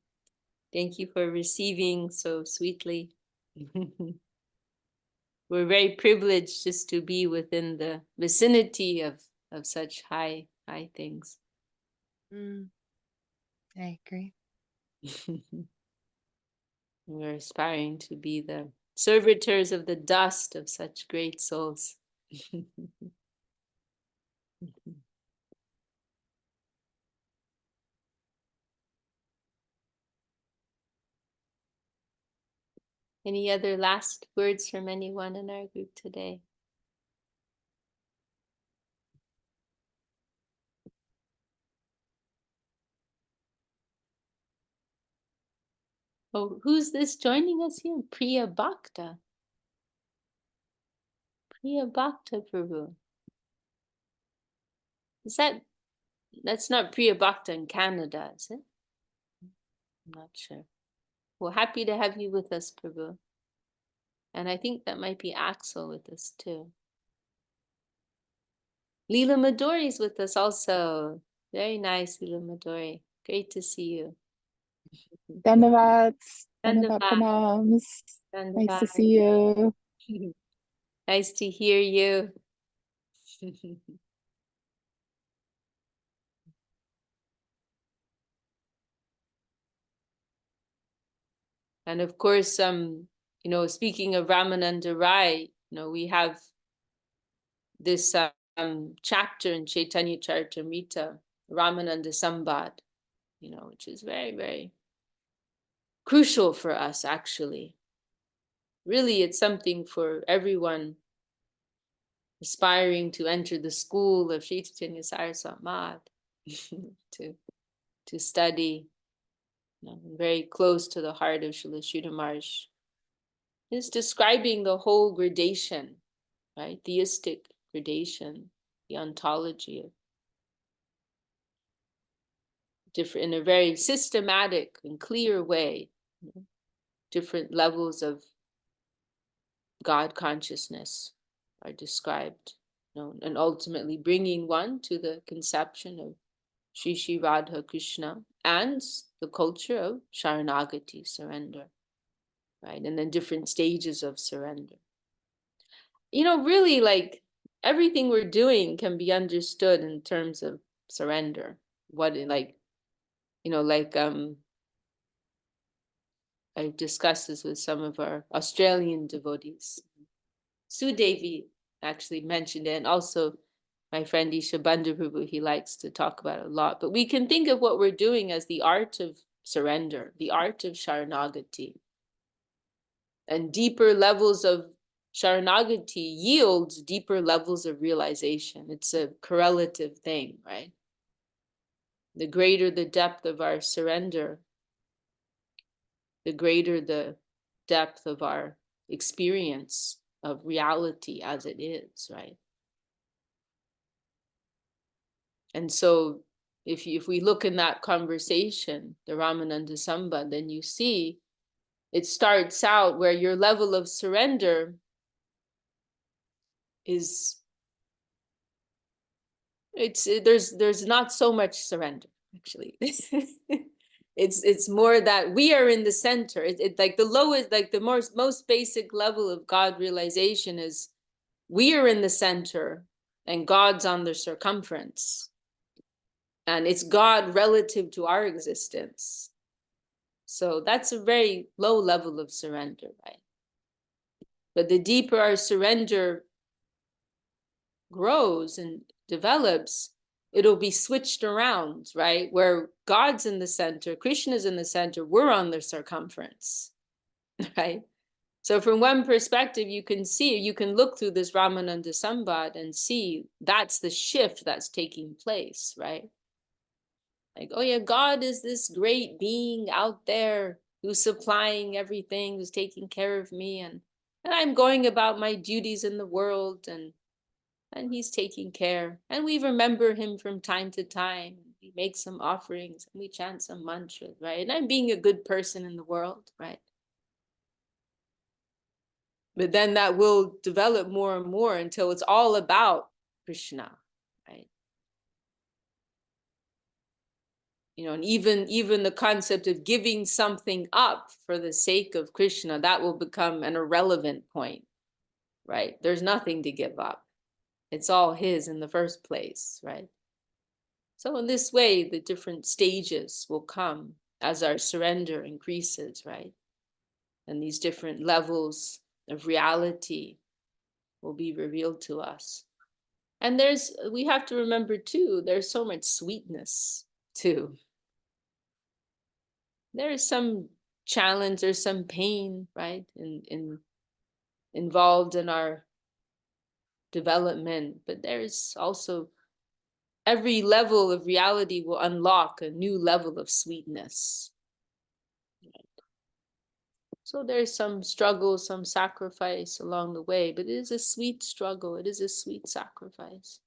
thank you for receiving so sweetly. We're very privileged just to be within the vicinity of such high things. I agree. We're aspiring to be the servitors of the dust of such great souls. Any other last words from anyone in our group today? Oh, who's this joining us here? Priya Bhakta. Priya Bhakta Prabhu. That's not Priya Bhakta in Canada, is it? I'm not sure. Well, happy to have you with us, Prabhu. And I think that might be Axel with us too. Leela Maduri's with us also. Very nice, Leela Maduri. Great to see you. Dhanavad. Dhanavad. Pranams. Nice to see you. Nice to hear you. And of course, speaking of Ramananda Rai, we have this chapter in Chaitanya Charitamrita, Ramananda Sambad, which is very, very crucial for us, actually. Really, it's something for everyone aspiring to enter the school of Sri Chaitanya Saraswati Math to study, very close to the heart of Srila Sridhar Maharaj. It's describing the whole gradation, right? Theistic gradation, the ontology of different, in a very systematic and clear way, different levels of God consciousness are described, and ultimately bringing one to the conception of Shri Shri Radha Krishna and the culture of Sharanagati, surrender, right? And then different stages of surrender. Really, like, everything we're doing can be understood in terms of surrender. I've discussed this with some of our Australian devotees. Sue Devi actually mentioned it, and also my friend Isha Bandaprabhu, he likes to talk about it a lot. But we can think of what we're doing as the art of surrender, the art of Sharanagati. And deeper levels of Sharanagati yields deeper levels of realization. It's a correlative thing, right? The greater the depth of our surrender, the greater the depth of our experience of reality as it is, right? And so if we look in that conversation, the Ramananda Sambha, then you see it starts out where your level of surrender is, there's not so much surrender, actually. It's more that we are in the center. It's like the lowest, like the most basic level of God realization is we are in the center and God's on the circumference. And it's God relative to our existence. So that's a very low level of surrender, right? But the deeper our surrender grows and develops, it'll be switched around, right? Where God's in the center, Krishna's in the center, we're on the circumference, right? So from one perspective, you can see, you can look through this Ramananda Sambad and see that's the shift that's taking place, right? Like, oh yeah, God is this great being out there who's supplying everything, who's taking care of me, and I'm going about my duties in the world, and he's taking care. And we remember him from time to time. We make some offerings and we chant some mantras, right? And I'm being a good person in the world, right? But then that will develop more and more until it's all about Krishna, right? You know, and even the concept of giving something up for the sake of Krishna, that will become an irrelevant point, right? There's nothing to give up. It's all his in the first place, right? So in this way, the different stages will come as our surrender increases, right? And these different levels of reality will be revealed to us. And we have to remember too, there's so much sweetness too. There is some challenge, there's some pain, right? Involved in our development, but there's also every level of reality will unlock a new level of sweetness. So there's some struggle, some sacrifice along the way, but it is a sweet struggle. It is a sweet sacrifice.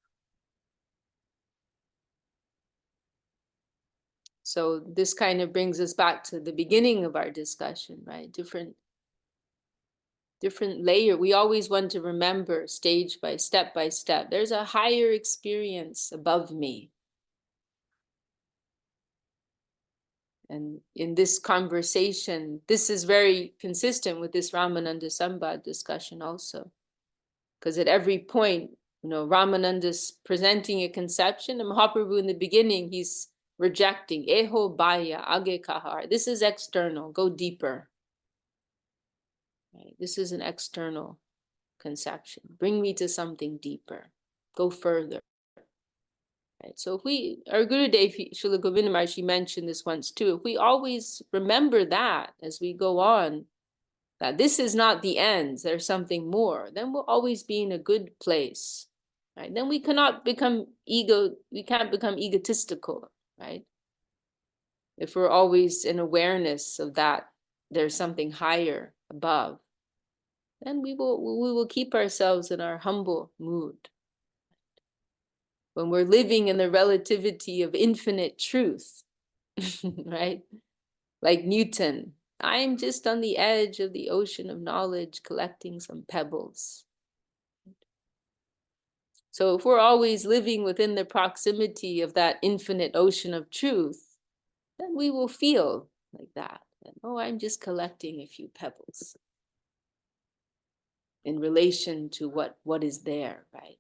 So this kind of brings us back to the beginning of our discussion, right? Different layer. We always want to remember stage by step. There's a higher experience above me. And in this conversation, this is very consistent with this Ramananda Sambad discussion also. Because at every point, you know, Ramananda's presenting a conception, and Mahaprabhu in the beginning, he's rejecting, Eho Baya Age Kahar. This is external, go deeper. Right? This is an external conception. Bring me to something deeper. Go further. Right? So if our Gurudev, Srila Govinda Maharaj mentioned this once too, if we always remember that as we go on, that this is not the end, there's something more, then we'll always be in a good place. Right? Then we can't become egotistical, right? If we're always in awareness of that, there's something higher above, then we will keep ourselves in our humble mood. When we're living in the relativity of infinite truth, right? Like Newton, I'm just on the edge of the ocean of knowledge collecting some pebbles. So if we're always living within the proximity of that infinite ocean of truth, then we will feel like that. Oh, I'm just collecting a few pebbles in relation to what is there, right?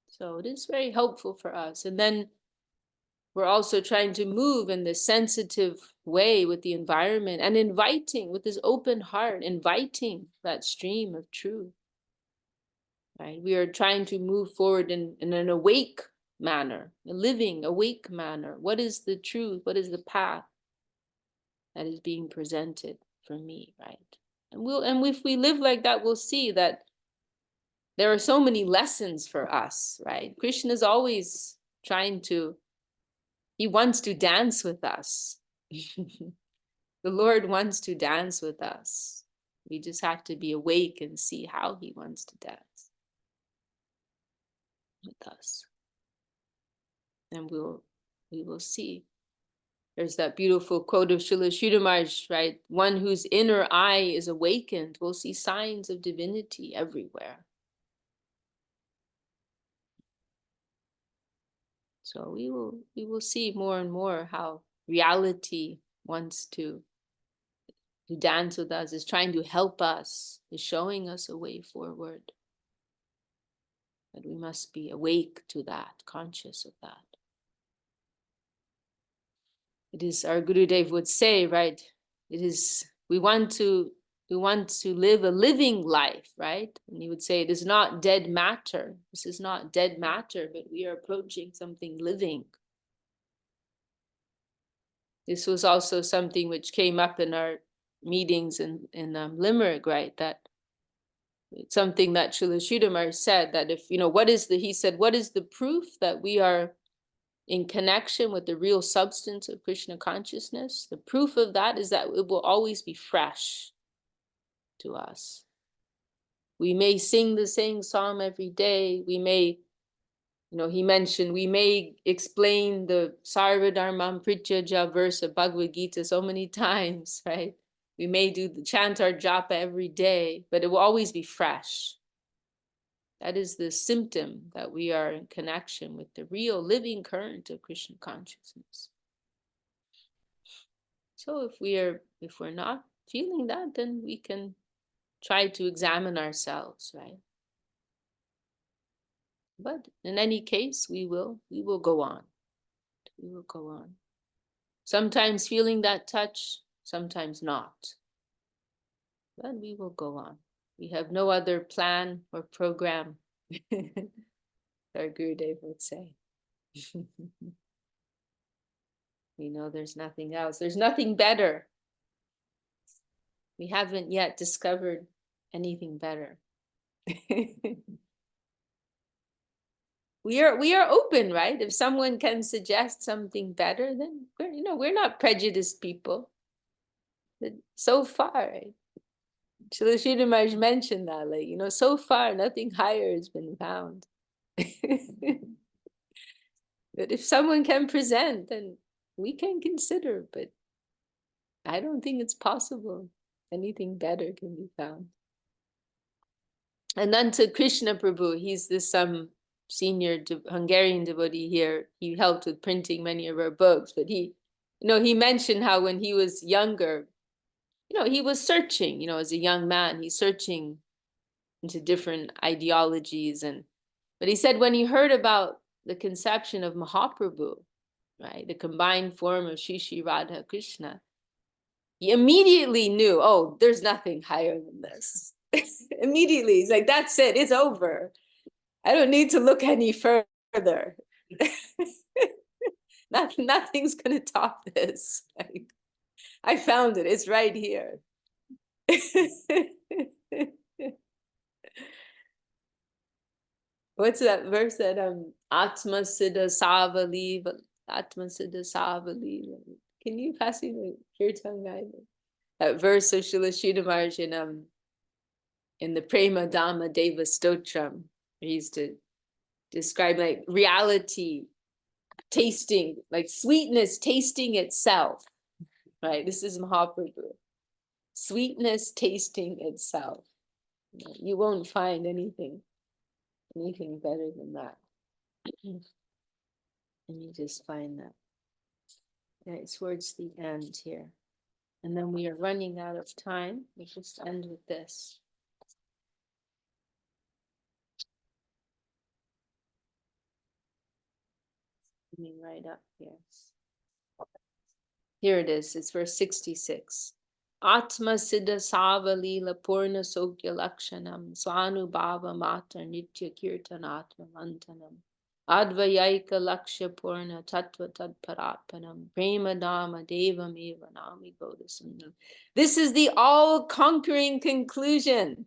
So it is very helpful for us. And then we're also trying to move in this sensitive way with the environment and inviting, with this open heart, inviting that stream of truth. Right? We are trying to move forward in an awake manner, a living, awake manner. What is the truth? What is the path that is being presented for me, right? And if we live like that, we'll see that there are so many lessons for us, right? Krishna is always trying to, he wants to dance with us. The Lord wants to dance with us. We just have to be awake and see how he wants to dance with us. And we will see. There's that beautiful quote of Srila Sridhar Maharaj, right? One whose inner eye is awakened will see signs of divinity everywhere. So we will see more and more how reality wants to dance with us, is trying to help us, is showing us a way forward. But we must be awake to that, conscious of that. It is, our Gurudev would say, right? It is, we want to live a living life, right? And he would say, it is not dead matter. This is not dead matter, but we are approaching something living. This was also something which came up in our meetings in Limerick, right? That it's something that Srila Sridhar Maharaj said, that if, he said, what is the proof that we are in connection with the real substance of Krishna consciousness? The proof of that is that it will always be fresh to us. We may sing the same psalm every day. We may, he mentioned, we may explain the Sarvadharmam Prityaja verse of Bhagavad Gita so many times, right? We may chant our japa every day, but it will always be fresh. That is the symptom that we are in connection with the real living current of Krishna consciousness. So if we're not feeling that, then we can try to examine ourselves, right? But in any case, we will go on. We will go on. Sometimes feeling that touch, sometimes not. But we will go on. We have no other plan or program, our Gurudev would say. We know there's nothing else. There's nothing better. We haven't yet discovered anything better. We are open, right? If someone can suggest something better, then we're not prejudiced people. But so far, right? Srila Sridhar Maharaj mentioned that, so far nothing higher has been found. But if someone can present, then we can consider, but I don't think it's possible. Anything better can be found. And then to Krishna Prabhu, he's this senior Hungarian devotee here. He helped with printing many of our books, but he mentioned how when he was younger, he was searching, as a young man, he's searching into different ideologies. But he said when he heard about the conception of Mahaprabhu, right, the combined form of Shri Shri Radha Krishna, he immediately knew, oh, there's nothing higher than this. Immediately, he's like, that's it, it's over. I don't need to look any further. Nothing's going to top this. Like, I found it, it's right here. What's that verse that Atma Siddha Savali, Atma Siddha Savali? Can you pass me the kirtan guide? That verse of Srila Sridhar Maharaj in the Prema Dhamma Deva Stotram, he used to describe like reality tasting, like sweetness tasting itself, right? This is Mahaprabhu. Sweetness tasting itself. You won't find anything better than that. And you just find that. Yeah, it's towards the end here. And then we are running out of time. We'll just end with this. Coming right up here. Here it is. It's verse 66. Atma siddha savalila purna sokya lakshanam swanubhava mata nitya kirtanatma mantanam advayaika lakshya purna tattva tadparatpanam prema dhamma devam eva nami bodhisundam. This is the all-conquering conclusion.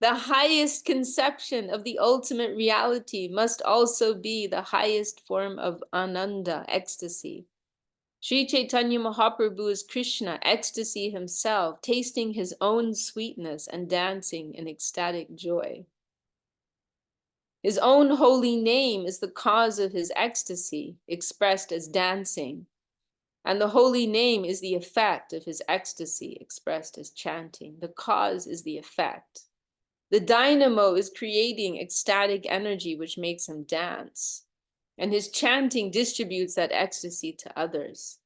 The highest conception of the ultimate reality must also be the highest form of ananda, ecstasy. Sri Chaitanya Mahaprabhu is Krishna, ecstasy himself, tasting his own sweetness and dancing in ecstatic joy. His own holy name is the cause of his ecstasy, expressed as dancing, and the holy name is the effect of his ecstasy, expressed as chanting. The cause is the effect. The dynamo is creating ecstatic energy which makes him dance, and his chanting distributes that ecstasy to others.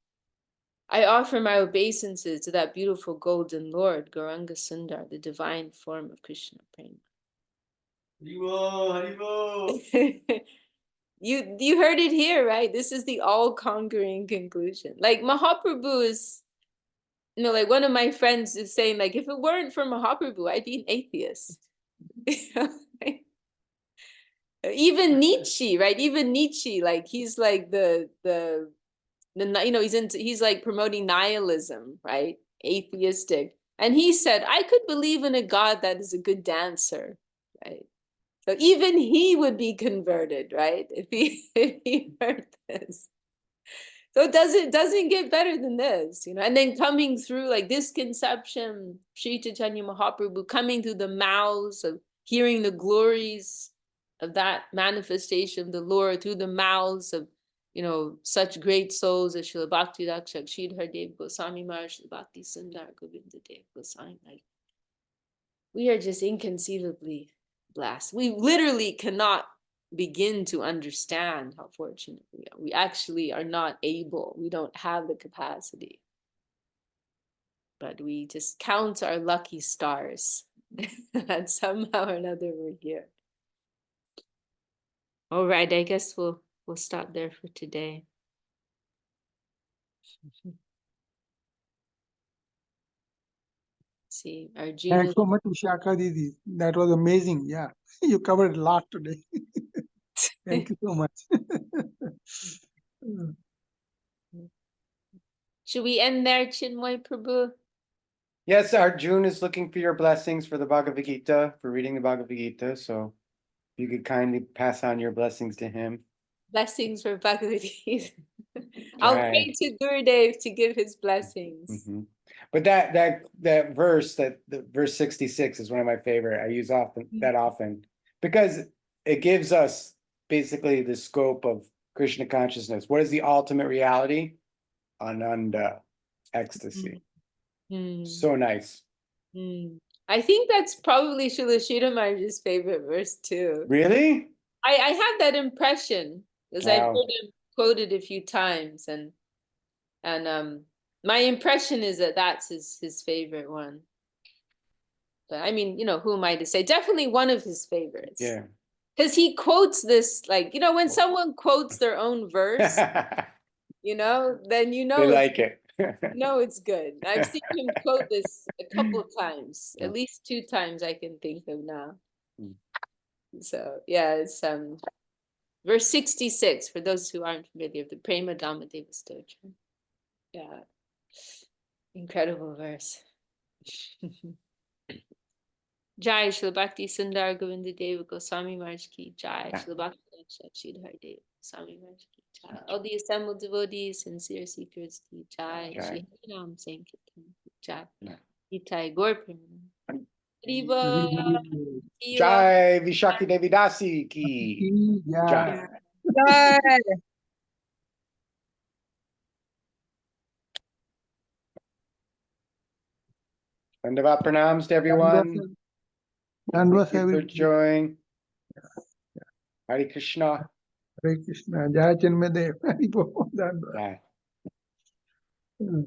I offer my obeisances to that beautiful golden Lord, Gauranga Sundar, the divine form of Krishna Prema. Haribo, Haribo. You heard it here, right? This is the all-conquering conclusion. Like Mahaprabhu is, like one of my friends is saying, like, if it weren't for Mahaprabhu, I'd be an atheist. Even Nietzsche, right? Even Nietzsche, like he's like he's like promoting nihilism, right? Atheistic. And he said, I could believe in a God that is a good dancer, right? So even he would be converted, right? If he heard this. So it doesn't get better than this, and then coming through like this conception, Sri Chaitanya Mahaprabhu coming through the mouths of hearing the glories of that manifestation of the Lord through the mouths of such great souls as Srila Bhakti Rakshak, Sridhar Dev Goswami Maharaj, Srila Bhakti Sundar Govinda Dev Goswami. Like, we are just inconceivably blessed. We literally cannot begin to understand how fortunate we are. We actually are not able. We don't have the capacity. But we just count our lucky stars that somehow or another we're here. All right, I guess we'll stop there for today. See, Arjuna. Thanks so much, Vishakha Didi. That was amazing. Yeah, you covered a lot today. Thank you so much. Should we end there, Chinmoy Prabhu? Yes, Arjun is looking for your blessings for the Bhagavad Gita, for reading the Bhagavad Gita. So if you could kindly pass on your blessings to him. Blessings for Bhagavad Gita. I'll pray to Gurudev to give his blessings. Mm-hmm. But that verse, the verse 66 is one of my favorite. I use that often because it gives us basically the scope of Krishna consciousness. What is the ultimate reality? Ananda, ecstasy. So nice. I think that's probably Srila Sridhar Maharaj's favorite verse too. Really? I have that impression because I've heard him quoted a few times, and my impression is that that's his favorite one. But I mean, who am I to say? Definitely one of his favorites. Yeah. Because he quotes this, like, when someone quotes their own verse, then they like it. It's good. I've seen him quote this a couple of times, at least 2 times I can think of now. So yeah, it's verse 66 for those who aren't familiar, the Prema Dhamma Deva Stotra. Yeah, incredible verse. Jai Srila Bhakti Sundar Govinda Deva Goswami Maharaj ki Jai. Srila Bhakti Sridhar Deva Goswami Maharaj ki Jai. All the assembled devotees, sincere seekers ki Jai. Shri Harinam Sankirtan ki Jai. Itai Gaur Premanand. Haribo. Jai Vishakha Devi Dasi ki Jai. Jai. Dandavat pranams to everyone. Dandavat Thank you for joining. Hare Krishna. Hare Krishna. Jai Chinmadev. Haribo. Dandavat. Jai.